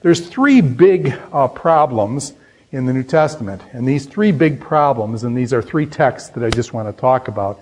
There's three big problems in the New Testament. And these three big problems, and these are three texts that I just want to talk about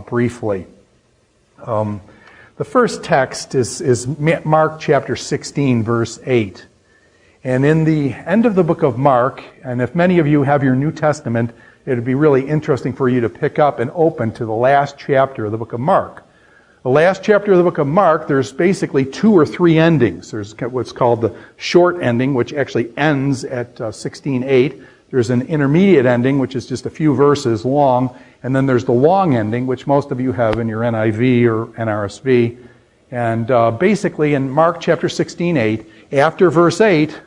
briefly. The first text is Mark chapter 16, verse 8. And in the end of the book of Mark, and if many of you have your New Testament, it would be really interesting for you to pick up and open to the last chapter of the book of Mark. The last chapter of the book of Mark, there's basically two or three endings. There's what's called the short ending, which actually ends at 16:8. There's an intermediate ending, which is just a few verses long. And then there's the long ending, which most of you have in your NIV or NRSV. And basically in Mark chapter 16:8, after verse 8,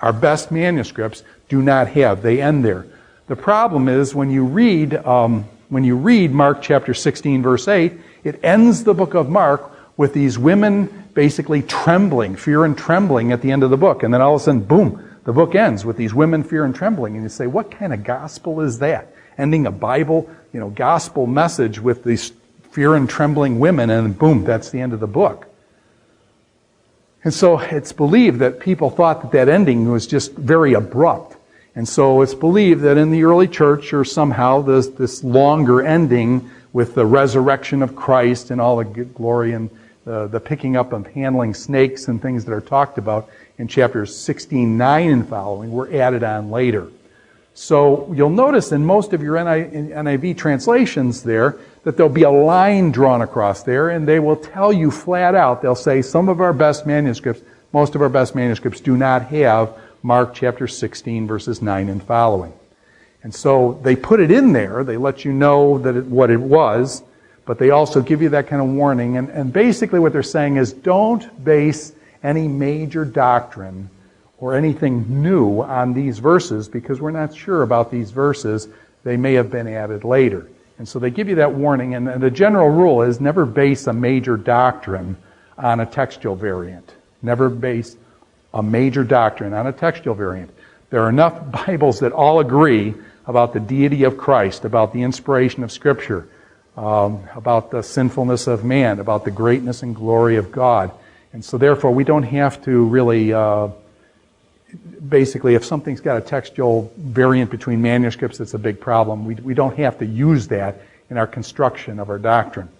our best manuscripts do not have. They end there. The problem is when you read Mark chapter 16, verse 8, it ends the book of Mark with these women basically trembling, fear and trembling at the end of the book. And then all of a sudden, boom, the book ends with these women fear and trembling. And you say, what kind of gospel is that? Ending a Bible, gospel message with these fear and trembling women, and boom, that's the end of the book. And so it's believed that people thought that ending was just very abrupt. And so it's believed that in the early church, or somehow this longer ending with the resurrection of Christ and all the glory and the picking up of handling snakes and things that are talked about in chapters 16:9 and following were added on later. So you'll notice in most of your NIV translations there that there'll be a line drawn across there, and they will tell you flat out, they'll say some of our best manuscripts, most of our best manuscripts do not have Mark chapter 16 verses 9 and following. And so they put it in there, they let you know that what it was, but they also give you that kind of warning. And basically what they're saying is don't base any major doctrine or anything new on these verses, because we're not sure about these verses. They may have been added later. And so they give you that warning, and the general rule is never base a major doctrine on a textual variant. Never base a major doctrine on a textual variant. There are enough Bibles that all agree about the deity of Christ, about the inspiration of Scripture, about the sinfulness of man, about the greatness and glory of God. And so therefore we don't have to really basically, if something's got a textual variant between manuscripts, it's a big problem. We don't have to use that in our construction of our doctrine.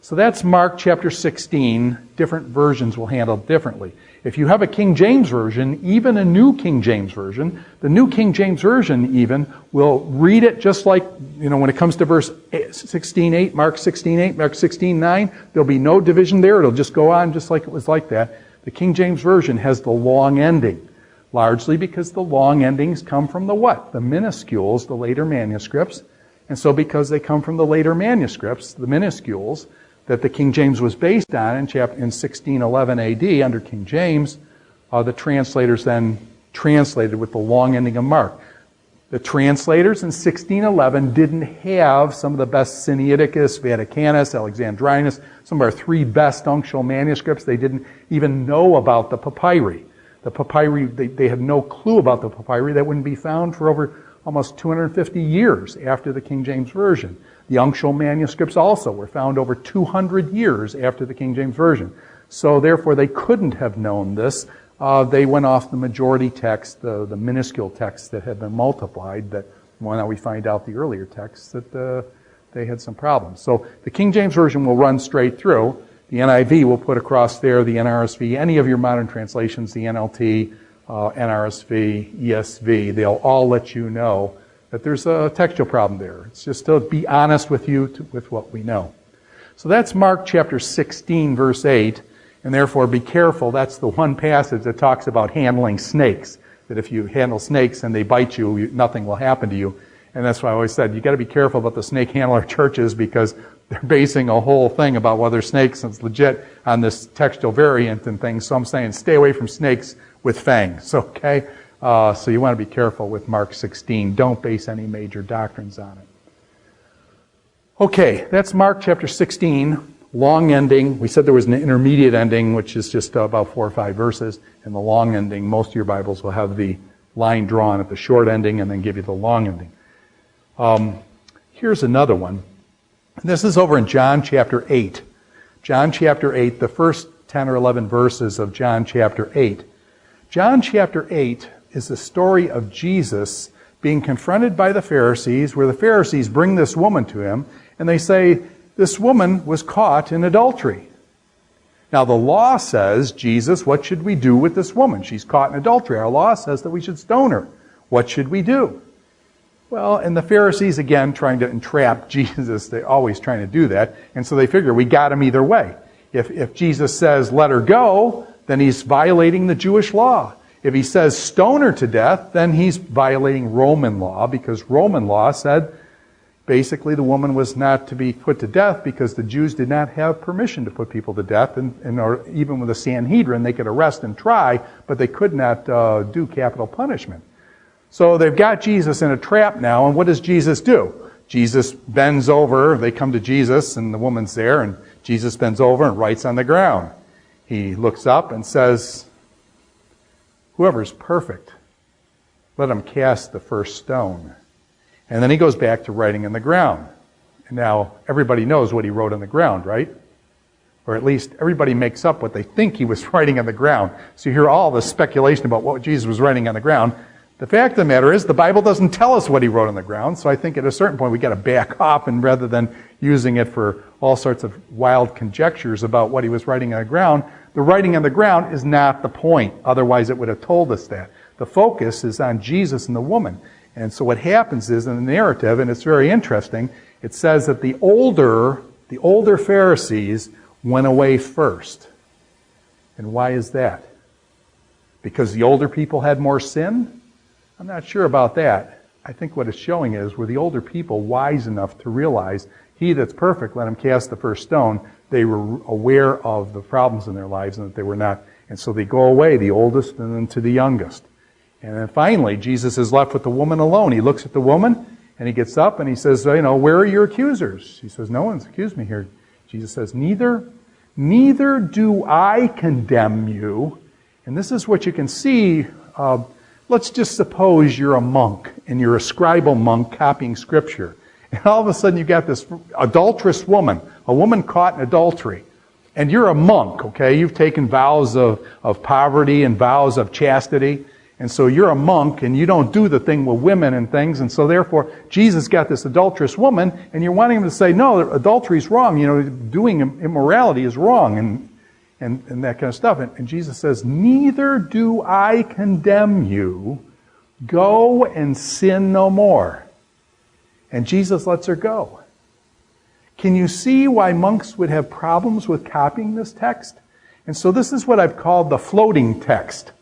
So that's Mark chapter 16. Different versions will handle differently. If you have a King James Version, even a New King James Version, the New King James Version even will read it just like, when it comes to verse 16:8, Mark 16:8, Mark 16:9, there'll be no division there. It'll just go on just like it was like that. The King James Version has the long ending. Largely because the long endings come from the what? The minuscules, the later manuscripts. And so because they come from the later manuscripts, the minuscules, that the King James was based on in 1611 AD under King James, the translators then translated with the long ending of Mark. The translators in 1611 didn't have some of the best Sinaiticus, Vaticanus, Alexandrinus, some of our three best uncial manuscripts. They didn't even know about the papyri. The papyri, they had no clue about the papyri. That wouldn't be found for over almost 250 years after the King James Version. The uncial manuscripts also were found over 200 years after the King James Version. So therefore they couldn't have known this. They went off the majority text, the minuscule texts that had been multiplied, that now we find out the earlier texts that they had some problems. So the King James Version will run straight through. The NIV will put across there, the NRSV, any of your modern translations, the NLT, NRSV, ESV, they'll all let you know that there's a textual problem there. It's just to be honest with you with what we know. So that's Mark chapter 16, verse 8, and therefore be careful. That's the one passage that talks about handling snakes, that if you handle snakes and they bite you, nothing will happen to you. And that's why I always said, you got to be careful about the snake handler churches, because they're basing a whole thing about whether snakes is legit on this textual variant and things. So I'm saying stay away from snakes with fangs, okay? So you want to be careful with Mark 16. Don't base any major doctrines on it. Okay, that's Mark chapter 16, long ending. We said there was an intermediate ending, which is just about 4 or 5 verses. And the long ending, most of your Bibles will have the line drawn at the short ending and then give you the long ending. Here's another one. This is over in John chapter 8. John chapter 8, the first 10 or 11 verses of John chapter 8. John chapter 8 is the story of Jesus being confronted by the Pharisees, where the Pharisees bring this woman to him, and they say, this woman was caught in adultery. Now the law says, Jesus, what should we do with this woman? She's caught in adultery. Our law says that we should stone her. What should we do? Well, and the Pharisees, again, trying to entrap Jesus, they're always trying to do that, and so they figure we got him either way. If Jesus says, let her go, then he's violating the Jewish law. If he says stone her to death, then he's violating Roman law, because Roman law said basically the woman was not to be put to death because the Jews did not have permission to put people to death. Or even with the Sanhedrin, they could arrest and try, but they could not do capital punishment. So they've got Jesus in a trap now, and what does Jesus do? Jesus bends over, they come to Jesus, and the woman's there, and Jesus bends over and writes on the ground. He looks up and says, whoever's perfect, let him cast the first stone. And then he goes back to writing on the ground. And now everybody knows what he wrote on the ground, right? Or at least everybody makes up what they think he was writing on the ground. So you hear all this speculation about what Jesus was writing on the ground. The fact of the matter is the Bible doesn't tell us what he wrote on the ground, so I think at a certain point we got to back off, and rather than using it for all sorts of wild conjectures about what he was writing on the ground, the writing on the ground is not the point. Otherwise it would have told us that. The focus is on Jesus and the woman. And so what happens is in the narrative, and it's very interesting, it says that the older Pharisees went away first. And why is that? Because the older people had more sin? I'm not sure about that. I think what it's showing is, were the older people wise enough to realize, he that's perfect, let him cast the first stone. They were aware of the problems in their lives and that they were not. And so they go away, the oldest and then to the youngest. And then finally, Jesus is left with the woman alone. He looks at the woman and he gets up and he says, where are your accusers? She says, no one's accused me here. Jesus says, neither do I condemn you. And this is what you can see. Let's just suppose you're a monk and you're a scribal monk copying scripture. And all of a sudden you've got this adulterous woman, a woman caught in adultery. And you're a monk, okay? You've taken vows of poverty and vows of chastity. And so you're a monk and you don't do the thing with women and things. And so therefore, Jesus got this adulterous woman and you're wanting him to say, no, adultery is wrong. Doing immorality is wrong and that kind of stuff. And Jesus says, neither do I condemn you. Go and sin no more. And Jesus lets her go. Can you see why monks would have problems with copying this text? And so this is what I've called the floating text.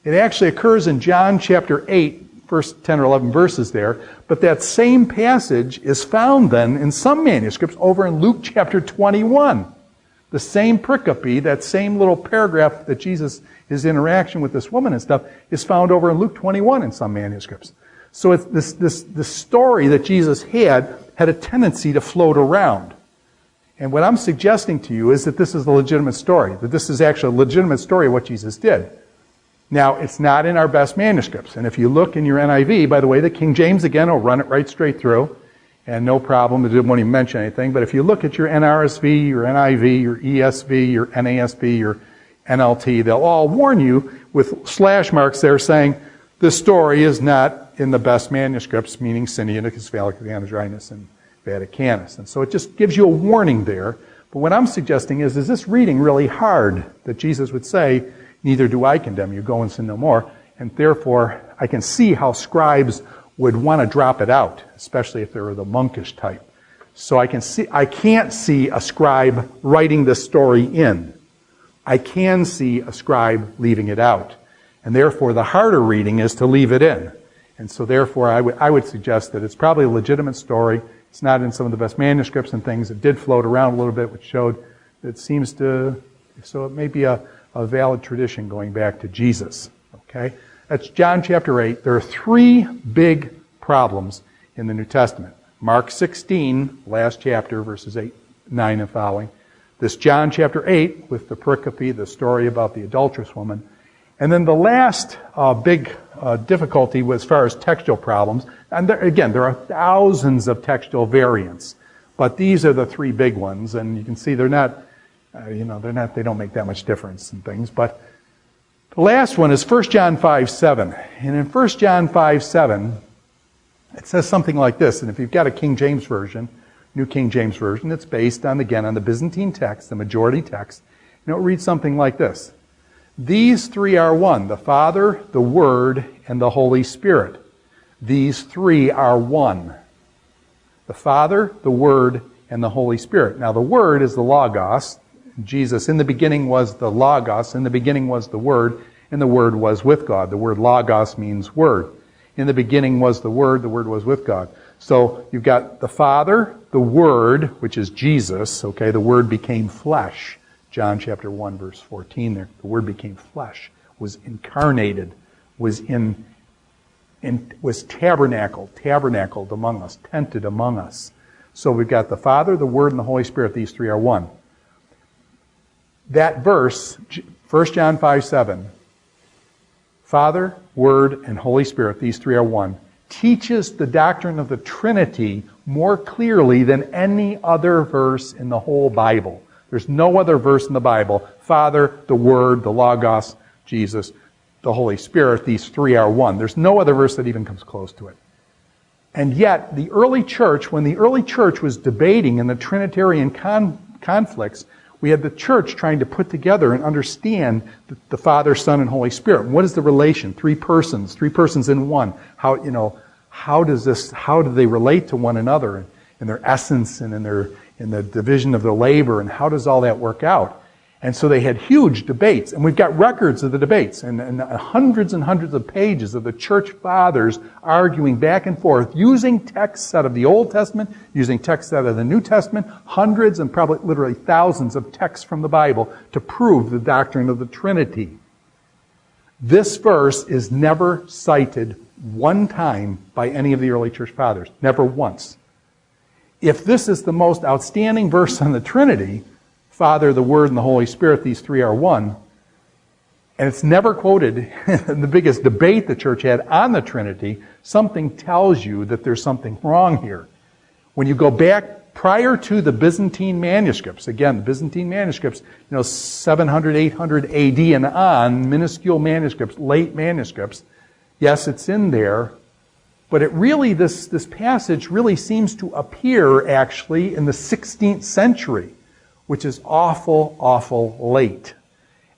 It actually occurs in John chapter 8, first 10 or 11 verses there, but that same passage is found then in some manuscripts over in Luke chapter 21. The same pericope, that same little paragraph that Jesus, his interaction with this woman and stuff, is found over in Luke 21 in some manuscripts. So it's this story that Jesus had a tendency to float around. And what I'm suggesting to you is that this is a legitimate story, that this is actually a legitimate story of what Jesus did. Now, it's not in our best manuscripts. And if you look in your NIV, by the way, the King James, again, will run it right straight through. And no problem, it won't even mention anything. But if you look at your NRSV, your NIV, your ESV, your NASB, your NLT, they'll all warn you with slash marks there saying, this story is not in the best manuscripts, meaning Sinaiticus, Vaticanus, and Vaticanus. And so it just gives you a warning there. But what I'm suggesting is this reading really hard that Jesus would say, neither do I condemn you, go and sin no more. And therefore, I can see how scribes would want to drop it out, especially if they were the monkish type. So I can't see a scribe writing this story in. I can see a scribe leaving it out. And therefore, the harder reading is to leave it in. And so therefore, I would suggest that it's probably a legitimate story. It's not in some of the best manuscripts and things. It did float around a little bit, which showed that it seems to, so it may be a valid tradition going back to Jesus. Okay? That's John chapter 8. There are three big problems in the New Testament. Mark 16, last chapter, verses 8, 9 and following. This John chapter 8 with the pericope, the story about the adulterous woman. And then the last big difficulty as far as textual problems, and there are thousands of textual variants, but these are the three big ones, and you can see they're not, they don't make that much difference in things. But The last one is 1 John 5:7. And in 1 John 5:7, it says something like this. And if you've got a King James Version, New King James Version, it's based on, again, on the Byzantine text, the majority text. And it reads something like this. These three are one, the Father, the Word, and the Holy Spirit. These three are one. The Father, the Word, and the Holy Spirit. Now the Word is the Logos. Jesus, in the beginning was the Logos, in the beginning was the Word, and the Word was with God. The word Logos means Word. In the beginning was the Word was with God. So you've got the Father, the Word, which is Jesus, okay, the Word became flesh. John chapter 1, verse 14 there. The Word became flesh, was incarnated, was tabernacled among us, tented among us. So we've got the Father, the Word, and the Holy Spirit. These three are one. That verse, 1 John 5:7, Father, Word, and Holy Spirit, these three are one, teaches the doctrine of the Trinity more clearly than any other verse in the whole Bible. There's no other verse in the Bible. Father, the Word, the Logos, Jesus, the Holy Spirit, these three are one. There's no other verse that even comes close to it. And yet, the early church, when the early church was debating in the Trinitarian conflicts, we had the church trying to put together and understand the Father, Son, and Holy Spirit. What is the relation? Three persons in one. How do they relate to one another in their essence and in the division of their labor, and how does all that work out? And so they had huge debates, and we've got records of the debates, and hundreds of pages of the church fathers arguing back and forth, using texts out of the Old Testament, using texts out of the New Testament, hundreds and probably literally thousands of texts from the Bible to prove the doctrine of the Trinity. This verse is never cited one time by any of the early church fathers. Never once. If this is the most outstanding verse on the Trinity, Father, the Word, and the Holy Spirit, these three are one, and it's never quoted in the biggest debate the church had on the Trinity, something tells you that there's something wrong here. When you go back prior to the Byzantine manuscripts, again, the Byzantine manuscripts, 700, 800 AD and on, minuscule manuscripts, late manuscripts, yes, it's in there, but it really, this passage really seems to appear actually in the 16th century, which is awful, awful late.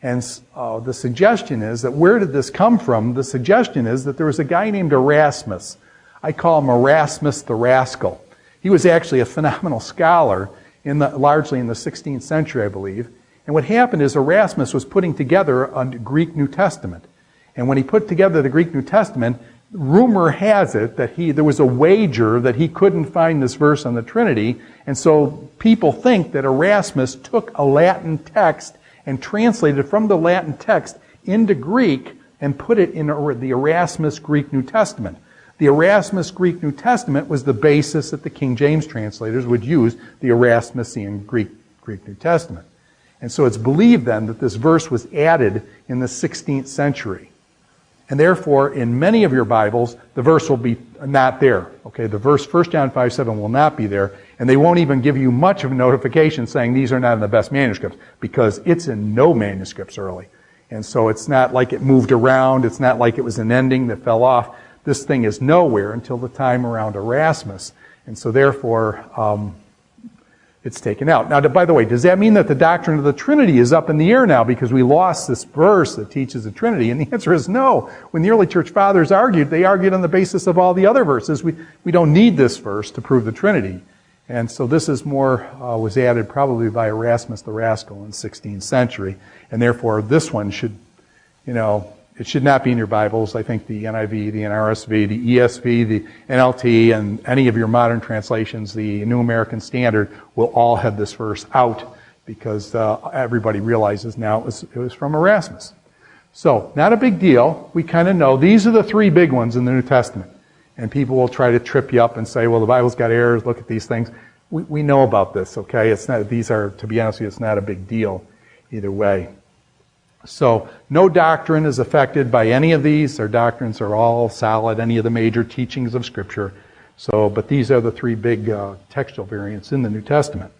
And the suggestion is that, where did this come from? The suggestion is that there was a guy named Erasmus. I call him Erasmus the Rascal. He was actually a phenomenal scholar, largely in the 16th century, I believe. And what happened is Erasmus was putting together a Greek New Testament. And when he put together the Greek New Testament, rumor has it that there was a wager that he couldn't find this verse on the Trinity, and so people think that Erasmus took a Latin text and translated from the Latin text into Greek and put it in the Erasmus Greek New Testament. The Erasmus Greek New Testament was the basis that the King James translators would use, the Erasmusian Greek New Testament. And so it's believed then that this verse was added in the 16th century. And therefore, in many of your Bibles, the verse will be not there. Okay, the verse 1 John 5:7 will not be there, and they won't even give you much of a notification saying these are not in the best manuscripts, because it's in no manuscripts early. And so it's not like it moved around, it's not like it was an ending that fell off. This thing is nowhere until the time around Erasmus. And so therefore, it's taken out. Now, by the way, does that mean that the doctrine of the Trinity is up in the air now because we lost this verse that teaches the Trinity? And the answer is no. When the early church fathers argued, they argued on the basis of all the other verses. We don't need this verse to prove the Trinity. And so this is was added probably by Erasmus the Rascal in the 16th century. And therefore, this one should, it should not be in your Bibles. I think the NIV, the NRSV, the ESV, the NLT, and any of your modern translations, the New American Standard, will all have this verse out because everybody realizes now it was from Erasmus. So, not a big deal. We kind of know. These are the three big ones in the New Testament. And people will try to trip you up and say, well, the Bible's got errors, look at these things. We know about this, okay? To be honest with you, it's not a big deal either way. So, no doctrine is affected by any of these. Their doctrines are all solid, any of the major teachings of Scripture. But these are the three big textual variants in the New Testament.